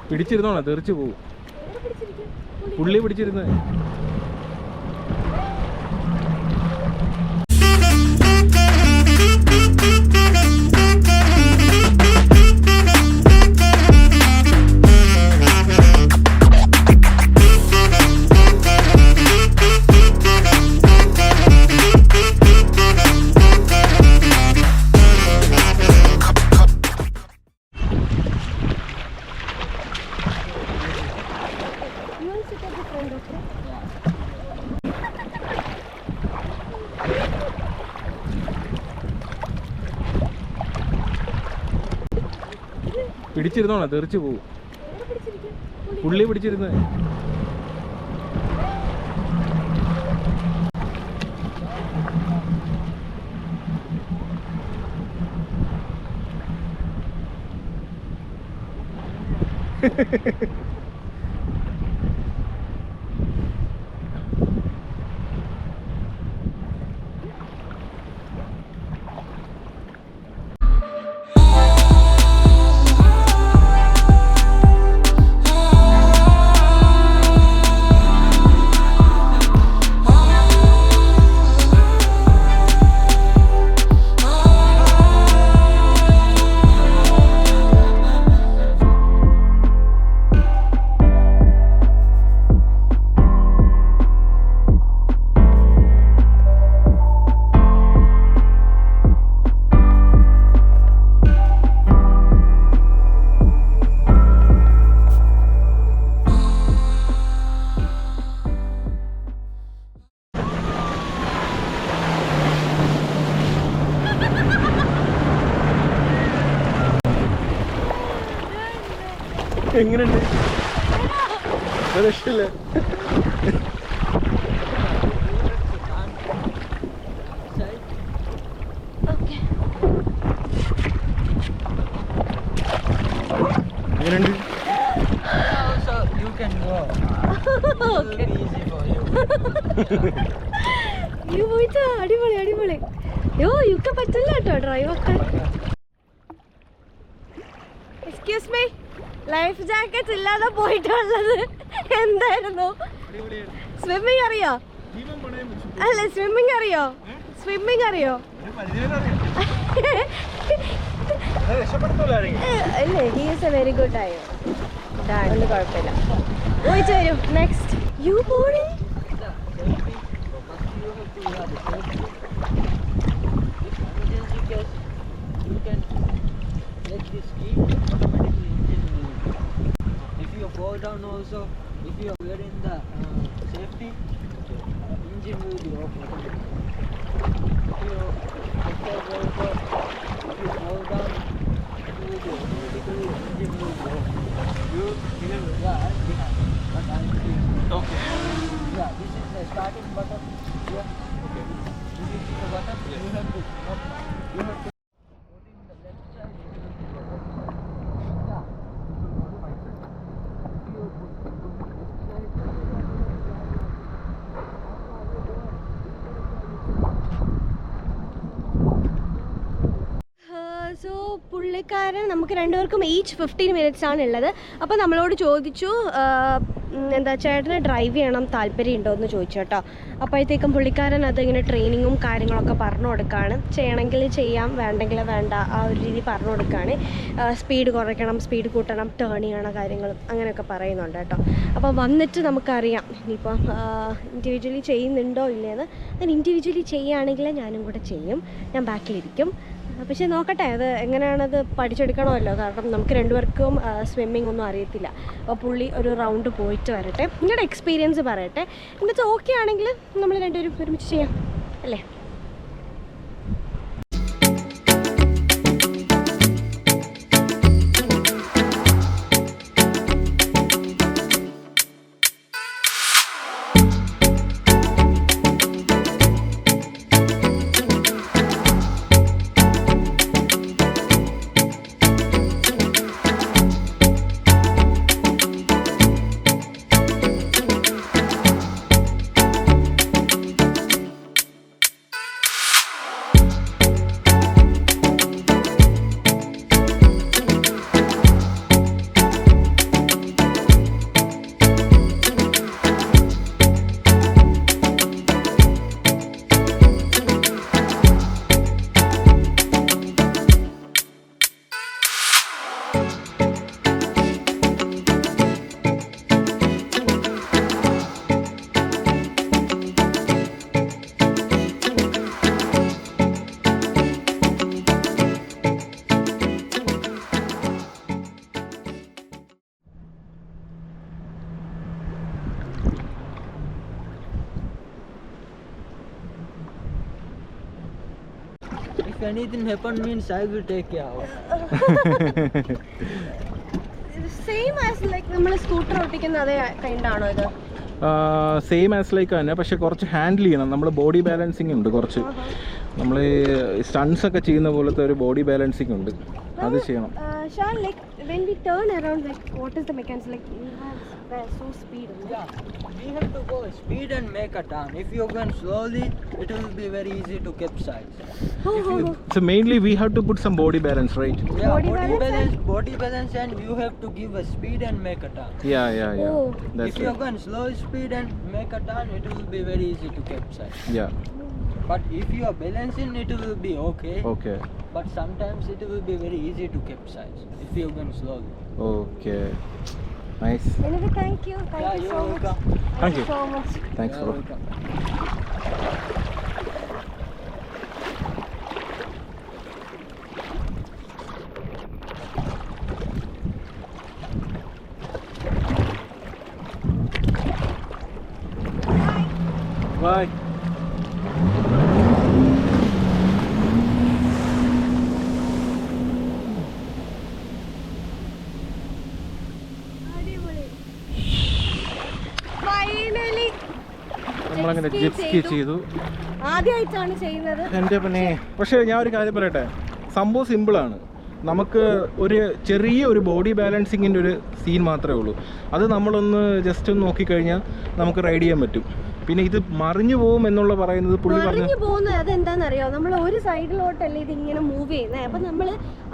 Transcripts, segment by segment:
പിടിച്ചിരുന്നോളാം, തെറിച്ചു പോകും. പുള്ളി പിടിച്ചിരുന്ന പിടിച്ചിരുന്നോളാം, തെറിച്ചു പോകും. പുള്ളി പിടിച്ചിരുന്ന എങ്ങനെയുണ്ട്? രക്ഷയില്ല. എങ്ങനെയുണ്ട്? അടിപൊളി അടിപൊളി. യോ യുക്കെ പറ്റില്ല കേട്ടോ ഡ്രൈവൊക്കെ. എക്സ്ക്യൂസ് മീ, ലൈഫ് ജാക്കറ്റ് ഇല്ലാതെ പോയിട്ടുള്ളത് എന്തായിരുന്നു? സ്വിമ്മിങ് അറിയോ? അല്ല സ്വിമ്മിങ് അറിയോ? സ്വിമ്മിങ് അറിയോ? അല്ലേ, he is A very good ആയോ, ഒന്നും കുഴപ്പമില്ല. പോയിട്ട് വരും. നെക്സ്റ്റ് യു പോണേ. Go down also, if you are wearing the safety, engine will be off automatically. If you go down, it will be automatically engine will be off. You behind? Yeah, I'm behind. But I'm behind. Okay. Yeah, this is the starting button. Yeah. Okay. This is the button. Yes. You have to. You have to. So പുള്ളിക്കാരൻ നമുക്ക് രണ്ടുപേർക്കും each 15 minutes ആണ് ഉള്ളത്. അപ്പോൾ നമ്മളോട് ചോദിച്ചു എന്താ ചേട്ടന് ഡ്രൈവ് ചെയ്യണം താല്പര്യമുണ്ടോ എന്ന് ചോദിച്ചു കേട്ടോ. അപ്പോഴത്തേക്കും പുള്ളിക്കാരൻ അതിങ്ങനെ ട്രെയിനിങ്ങും കാര്യങ്ങളൊക്കെ പറഞ്ഞു കൊടുക്കുകയാണ്. ചെയ്യണമെങ്കിൽ ചെയ്യാം, വേണ്ടെങ്കിൽ വേണ്ട, ആ ഒരു രീതി പറഞ്ഞു കൊടുക്കുകയാണ്. സ്പീഡ് കുറയ്ക്കണം, സ്പീഡ് കൂട്ടണം, ടേൺ ചെയ്യണ കാര്യങ്ങളും അങ്ങനെയൊക്കെ പറയുന്നുണ്ട് കേട്ടോ. അപ്പോൾ വന്നിട്ട് നമുക്കറിയാം ഇനിയിപ്പം ഇൻഡിവിജ്വലി ചെയ്യുന്നുണ്ടോ ഇല്ലേന്ന്. ഞാൻ ഇൻഡിവിജ്വലി ചെയ്യുകയാണെങ്കിൽ ഞാനും കൂടെ ചെയ്യും, ഞാൻ ബാക്കിലിരിക്കും. പക്ഷേ നോക്കട്ടെ അത് എങ്ങനെയാണത് പഠിച്ചെടുക്കണമല്ലോ, കാരണം നമുക്ക് രണ്ടുപേർക്കും സ്വിമ്മിംഗ് ഒന്നും അറിയത്തില്ല. അപ്പോൾ പുള്ളി ഒരു റൗണ്ട് പോയിട്ട് വരട്ടെ, നിങ്ങളുടെ എക്സ്പീരിയൻസ് പറയട്ടെ. എന്നിട്ട് ഓക്കെ ആണെങ്കിൽ നമ്മൾ രണ്ടുപേരും ഒരുമിച്ച് ചെയ്യാം അല്ലേ? anything happen means I will take care of. Same as like നമ്മൾ സ്കൂട്ടർ ഓട്ടിക്കുന്ന അതേ കൈൻഡാണോ ഇത്? സെയിം ആസ് ലൈക്ക് തന്നെ, പക്ഷെ കുറച്ച് ഹാൻഡിൽ ചെയ്യണം. നമ്മൾ ബോഡി ബാലൻസിങ് ഉണ്ട് കുറച്ച്. നമ്മൾ സ്റ്റൺസ് ഒക്കെ ചെയ്യുന്ന പോലത്തെ ഒരു ബോഡി ബാലൻസിങ് ഉണ്ട്, അത് ചെയ്യണം. Shan, like when we turn around, like what is the mechanics? Like you have so speed. Yeah, we have to go speed and make a turn. If you go slowly, it will be very easy to capsize. So mainly we have to put some body balance, right? Yeah, Body body balance, and you have to give a speed and make a turn. Yeah. Oh. That's If you right. go slow speed and make a turn, it will be very easy to capsize. Yeah. But if you are balancing, it will be okay. Okay. But sometimes it will be very easy to capsize if you go slowly. Okay. Nice. Anyway, thank you. Thank Yeah, you you're so much. welcome. Thank you. So much. Thanks, You're bro. welcome. Bye. Finally. നമ്മളങ്ങനെ Jet jet ski ski ചെയ്തു. ആദ്യമായിട്ടാണ് ചെയ്യുന്നത്. എൻ്റെ പിന്നെ പക്ഷേ ഞാൻ ഒരു കാര്യം പറയട്ടെ, സംഭവം സിമ്പിളാണ്. നമുക്ക് ഒരു ചെറിയ ഒരു ബോഡി ബാലൻസിങ്ങിൻ്റെ ഒരു സീൻ മാത്രമേ ഉള്ളൂ. അത് നമ്മളൊന്ന് ജസ്റ്റ് ഒന്ന് നോക്കിക്കഴിഞ്ഞാൽ നമുക്ക് റൈഡ് ചെയ്യാൻ പറ്റും. പിന്നെ ഇത് മറിഞ്ഞു പോകും എന്നുള്ള പറയുന്നത് പുള്ളി പറഞ്ഞു മറിഞ്ഞു പോകുന്നത് അതെന്താണെന്നറിയോ, നമ്മൾ ഒരു സൈഡിലോട്ടല്ലേ ഇത് ഇങ്ങനെ മൂവ് ചെയ്യുന്നത്. അപ്പം നമ്മൾ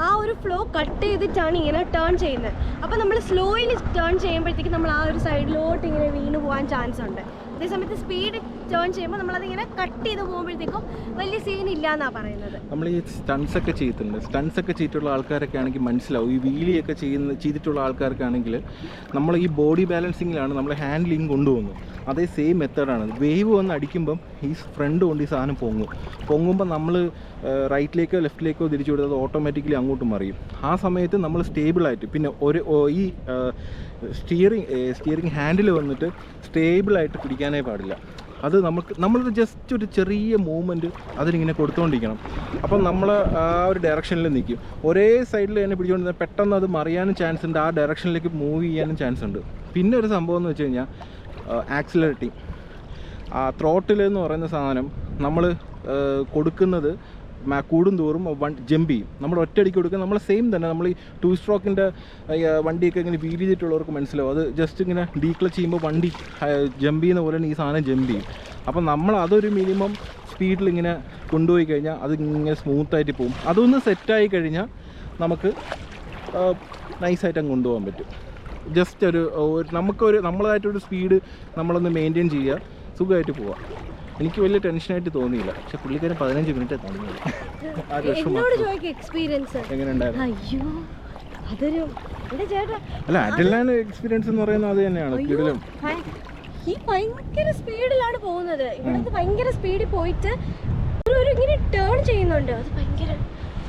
ആ ഒരു ഫ്ലോ കട്ട് ചെയ്തിട്ടാണ് ഇങ്ങനെ ടേൺ ചെയ്യുന്നത്. അപ്പം നമ്മൾ സ്ലോയിൽ ടേൺ ചെയ്യുമ്പോഴത്തേക്ക് നമ്മൾ ആ ഒരു സൈഡിലോട്ട് ഇങ്ങനെ വീണ് പോകാൻ ചാൻസ് ഉണ്ട്. അതേസമയത്ത് സ്പീഡ് ടേൺ ചെയ്യുമ്പോൾ നമ്മളതിങ്ങനെ കട്ട് ചെയ്ത് പോകുമ്പോഴത്തേക്കും വലിയ സീൻ ഇല്ല എന്നാണ് പറയുന്നത്. നമ്മൾ ഈ സ്റ്റൺസ് ഒക്കെ ചെയ്തിട്ടുണ്ട്. സ്റ്റൺസ് ഒക്കെ ചെയ്തിട്ടുള്ള ആൾക്കാരൊക്കെ ആണെങ്കിൽ മനസ്സിലാവും. ഈ വീലിയൊക്കെ ചെയ്തിട്ടുള്ള ആൾക്കാർക്കാണെങ്കിൽ നമ്മൾ ഈ ബോഡി ബാലൻസിങ്ങിലാണ് നമ്മൾ ഹാൻഡ്ലിങ് കൊണ്ടുപോകുന്നത്. അതേ സെയിം മെത്തേഡാണ്. വേവ് വന്ന് അടിക്കുമ്പം ഈ ഫ്രണ്ട് കൊണ്ട് ഈ സാധനം പൊങ്ങുമ്പോൾ നമ്മൾ റൈറ്റിലേക്കോ ലെഫ്റ്റിലേക്കോ തിരിച്ചു കൊടുത്താൽ അത് ഓട്ടോമാറ്റിക്കലി അങ്ങോട്ട് മറിയും. ആ സമയത്ത് നമ്മൾ സ്റ്റേബിളായിട്ട് പിന്നെ ഈ സ്റ്റിയറിംഗ് ഹാൻഡിൽ വന്നിട്ട് സ്റ്റേബിളായിട്ട് പിടിക്കാനേ പാടില്ല. അത് നമ്മളത് ജസ്റ്റ് ഒരു ചെറിയ മൂവ്മെൻറ്റ് അതിനിങ്ങനെ കൊടുത്തുകൊണ്ടിരിക്കണം. അപ്പം നമ്മൾ ആ ഒരു ഡയറക്ഷനിൽ നിൽക്കും. ഒരേ സൈഡിൽ തന്നെ പിടിച്ചുകൊണ്ടിരുന്നാൽ പെട്ടെന്ന് അത് മറിയാനും ചാൻസ് ഉണ്ട്, ആ ഡയറക്ഷനിലേക്ക് മൂവ് ചെയ്യാനും ചാൻസ് ഉണ്ട്. പിന്നെ ഒരു സംഭവം എന്ന് വെച്ച് കഴിഞ്ഞാൽ ആക്സിലറേറ്റിംഗ്. ആ ത്രോട്ടിൽ എന്ന് പറയുന്ന സാധനം നമ്മൾ കൊടുക്കുന്നത് കൂടും തോറും ജമ്പ് ചെയ്യും. നമ്മൾ ഒറ്റയടിക്ക് കൊടുക്കുക. നമ്മൾ സെയിം തന്നെ നമ്മൾ ഈ 2 സ്ട്രോക്കിൻ്റെ വണ്ടിയൊക്കെ ഇങ്ങനെ വീൽ ചെയ്തിട്ടുള്ളവർക്ക് മനസ്സിലാവും. അത് ജസ്റ്റ് ഇങ്ങനെ ഡീക്ലച്ച് ചെയ്യുമ്പോൾ വണ്ടി ജമ്പ് ചെയ്യുന്ന പോലെ ഈ സാധനം ജമ്പ് ചെയ്യും. അപ്പം നമ്മൾ അതൊരു മിനിമം സ്പീഡിൽ ഇങ്ങനെ കൊണ്ടുപോയി കഴിഞ്ഞാൽ അത് ഇങ്ങനെ സ്മൂത്തായിട്ട് പോകും. അതൊന്ന് സെറ്റായി കഴിഞ്ഞാൽ നമുക്ക് നൈസായിട്ട് അങ്ങ് കൊണ്ടുപോകാൻ പറ്റും. ജസ്റ്റ് നമ്മളതായിട്ടൊരു സ്പീഡ് നമ്മളൊന്ന് മെയിൻറ്റെയിൻ ചെയ്യുക, സുഖമായിട്ട് പോവാം. എനിക്ക് വലിയ ടെൻഷനായിട്ട് തോന്നിയില്ല. പക്ഷെ പുള്ളിക്കാരൻ 15 മിനിറ്റ് തന്നത്. എന്നോട് ചോദിക്കും എക്സ്പീരിയൻസ് എങ്ങനെ ഉണ്ടായിരുന്നു? അയ്യോ അതൊരു എന്റെ ചേട്ടാ അല്ല, അഡ്രിനാലിൻ എക്സ്പീരിയൻസ് എന്ന് പറയുന്നത് അത് തന്നെയാണ്. കിടിലം. ഈ ഭയങ്കര സ്പീഡിലാണ് പോകുന്നത്. ഇവിടുത്തെ ഭയങ്കര സ്പീഡിൽ പോയിട്ട് ഒരു ഇങ്ങനെ ടേൺ ചെയ്യുന്നുണ്ട്. അത് ഭയങ്കര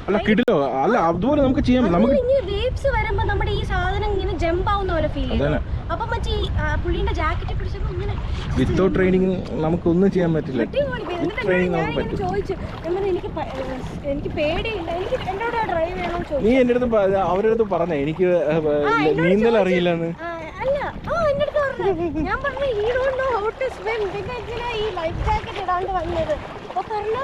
അല്ല കിടിലോ. അല്ല അതുപോലെ നമുക്ക് ചെയ്യാം. നമുക്ക് ഇങ്ങനെ വേവ്സ് വരുമ്പോ നമ്മുടെ ഈ സാധനം ഇങ്ങനെ ജമ്പ് ആവുന്ന പോലെ ഫീൽ ചെയ്യുന്നു. അപ്പൊ മറ്റേ ഈ പുള്ളിന്റെ ജാക്കറ്റ് പിടിച്ചപ്പോ ഇങ്ങനെ വിത്തൗട്ട് ട്രെയിനിങ് നമുക്കൊന്നും ചെയ്യാൻ പറ്റില്ല. ഞാനിങ്ങനെ ചോദിച്ചു, എനിക്ക് പേടിയില്ല, എനിക്ക് എന്നോട് ഡ്രൈവ് ചെയ്യണോ ചോദിച്ചു. നീ എൻ്റെ അടുത്ത് അവരുടെ അടുത്ത് പറഞ്ഞേ എനിക്ക് നീന്തൽ അറിയില്ലെന്ന്. അല്ല എന്റെ അടുത്ത് പറഞ്ഞു. ഞാൻ പറഞ്ഞു ഈ don't know how to swim. പിന്നെ ഇങ്ങനെ ഈ ലൈഫ് ജാക്കറ്റ് ഇടാണ്ട് വന്നത്. അപ്പൊ പറഞ്ഞു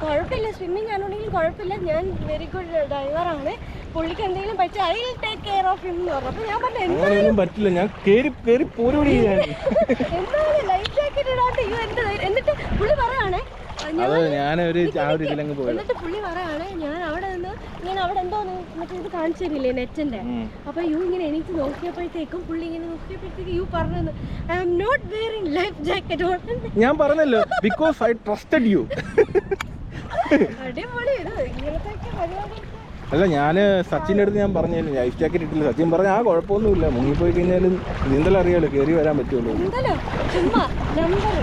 കുഴപ്പമില്ല, സ്വിമ്മിങ് ആണെന്നുണ്ടെങ്കിൽ കുഴപ്പമില്ല, ഞാൻ വെരി ഗുഡ് ഡ്രൈവറാണ്, പുള്ളിക്ക് എന്തെങ്കിലും പറ്റും, I will take care of him എന്ന് പറഞ്ഞു. അപ്പൊ ഞാൻ പറഞ്ഞു അങ്ങനെയൊന്നും പറ്റില്ല, ഞാൻ കേറി പോരുപടി ചെയ്യാൻ. എന്താണ് ലൈഫ് ജാക്കറ്റ് ഇടാണ്ട് എന്നിട്ട് പുള്ളി പറയാണ് എന്നിട്ട് പുള്ളി പറയാണ് ഞാൻ അവിടെ നിന്ന് ഇങ്ങനെ അവിടെ എന്തോ മറ്റേ ഇത് കാണിച്ചു തരില്ലേ നെറ്റിന്റെ. അപ്പൊ യു ഇങ്ങനെ എനിക്ക് നോക്കിയപ്പോഴത്തേക്കും പുള്ളി ഇങ്ങനെ നോക്കിയപ്പോഴത്തേക്ക് യു പറഞ്ഞത് I am not wearing life jacket. ഞാൻ പറഞ്ഞല്ലോ ബിക്കോസ് ഐ ട്രസ്റ്റഡ് യു. അടിപൊളി ഇങ്ങനത്തെ പരിപാടി. അല്ല, ഞാൻ സച്ചിൻ്റെ അടുത്ത് ഞാൻ പറഞ്ഞു ലൈഫ് ജാക്കറ്റ് ഇട്ടില്ല. സച്ചിൻ പറഞ്ഞ കുഴപ്പമൊന്നുമില്ല, മുങ്ങിപ്പോയി കഴിഞ്ഞാലും നീന്തൽ അറിയാലോ, കയറി വരാൻ പറ്റുള്ളൂ. ചുമ്മാ നമ്പർ.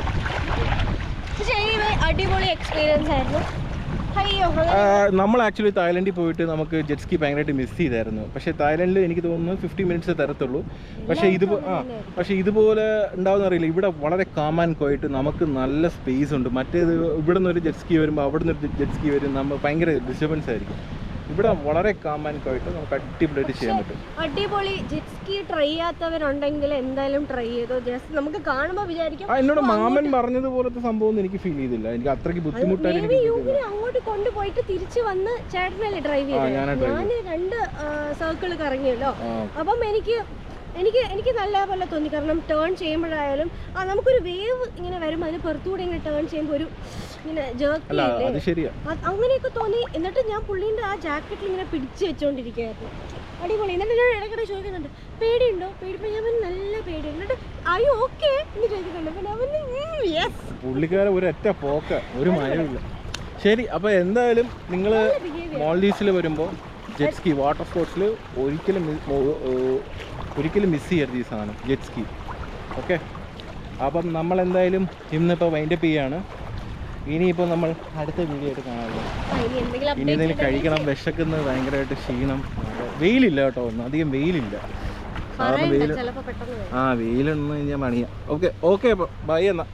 പക്ഷേ അടിപൊളി എക്സ്പീരിയൻസ് ആയിരുന്നു. അയ്യോ നമ്മൾ ആക്ച്വലി തായ്ലൻഡിൽ പോയിട്ട് നമുക്ക് ജെറ്റ് സ്കി ഭയങ്കരമായിട്ട് മിസ് ചെയ്തായിരുന്നു. പക്ഷേ തായ്ലൻഡിൽ എനിക്ക് തോന്നുന്നു 50 മിനിറ്റ്സ് തരത്തുള്ളൂ. പക്ഷേ ഇതുപോലെ ഉണ്ടാവുന്ന അറിയില്ല. ഇവിടെ വളരെ കാം ആൻഡ് ക്വയറ്റ്, നമുക്ക് നല്ല സ്പേസ് ഉണ്ട്. മറ്റേത് ഇവിടെ നിന്ന് ഒരു ജെറ്റ് സ്കി വരുമ്പോൾ അവിടെ നിന്ന് ഒരു ജെറ്റ് സ്കി വരും, നമ്മൾ ഭയങ്കര ഡിസ്റ്റർബൻസ് ആയിരിക്കും. ഇവിടെ വളരെ കാം ആൻഡ് ക്വയറ്റ്, നമുക്ക് അടിപൊളിയായിട്ട് ചെയ്യാൻ പറ്റും. അടിപൊളി. ജെറ്റ് സ്കി ട്രൈ ചെയ്യാത്തവരുണ്ടെങ്കിൽ എന്തായാലും ട്രൈ ചെയ്തോ. ജസ്റ്റ് നമുക്ക് കാണുമ്പോൾ വിചാരിക്കും. എന്നോട് മാമൻ പറഞ്ഞതുപോലത്തെ സംഭവം എനിക്ക് ഫീൽ ചെയ്തില്ല. എനിക്ക് അത്രയ്ക്ക് ബുദ്ധിമുട്ടായിട്ട് അങ്ങോട്ട് കൊണ്ടുപോയിട്ട് തിരിച്ചു വന്ന് ചേട്ടനല്ലേ ഡ്രൈവ് ചെയ്തത്. ഞാൻ 2 സർക്കിൾ കറങ്ങിയല്ലോ. അപ്പം എനിക്ക് നല്ലപോലെ തോന്നി. കാരണം ടേൺ ചെയ്യുമ്പോഴായാലും നമുക്കൊരു വേവ് ഇങ്ങനെ വരുമ്പോൾ അതിന് പുറത്തുകൂടെ ഇങ്ങനെ ടേൺ ചെയ്യുമ്പോൾ ഒരു ഇങ്ങനെ ജേർക്കില്ലേ, അങ്ങനെയൊക്കെ തോന്നി. എന്നിട്ട് ഞാൻ പുള്ളീൻ്റെ ആ ജാക്കറ്റിൽ ഇങ്ങനെ പിടിച്ച് വെച്ചോണ്ടിരിക്കുകയായിരുന്നു. അടിപൊളി. എന്നിട്ട് ഞാൻ ഇടയ്ക്കിടെ ചോദിക്കുന്നുണ്ട്, പേടിയുണ്ടോ? പേടിപ്പോൾ ഞാൻ നല്ല പേടി. എന്നിട്ട് അയ്യോ ഓക്കെ എന്ന് ചോദിക്കുന്നുണ്ട്. പിന്നെ അവന് യെസ്. പുള്ളിക്കാരെ ഒരൊറ്റ പോക്ക, ഒരു മയമില്ല. ശരി, അപ്പോൾ എന്തായാലും നിങ്ങൾ മാൽഡീവ്സിൽ വരുമ്പോൾ ജെറ്റ് സ്കി വാട്ടർ സ്പോർട്സിൽ ഒരിക്കലും മിസ് ചെയ്യരുത് ഈ സാധനം, ജെറ്റ് സ്കി. ഓക്കെ, അപ്പം നമ്മൾ എന്തായാലും ഇന്നിപ്പോൾ വൈൻഡപ്പ് ചെയ്യാണ്. ഇനിയിപ്പോൾ നമ്മൾ അടുത്ത വീഡിയോ ആയിട്ട് കാണാമല്ലോ. ഇനി എന്തെങ്കിലും കഴിക്കണം, വിശക്കുന്നത് ഭയങ്കരമായിട്ട് ക്ഷീണം. വെയിലില്ല കേട്ടോ, ഒന്നും അധികം വെയിലില്ല. സാധാരണ വെയിലൊന്നും കഴിഞ്ഞാൽ പണിയാം. ഓക്കെ അപ്പോൾ ബൈ എന്നാ.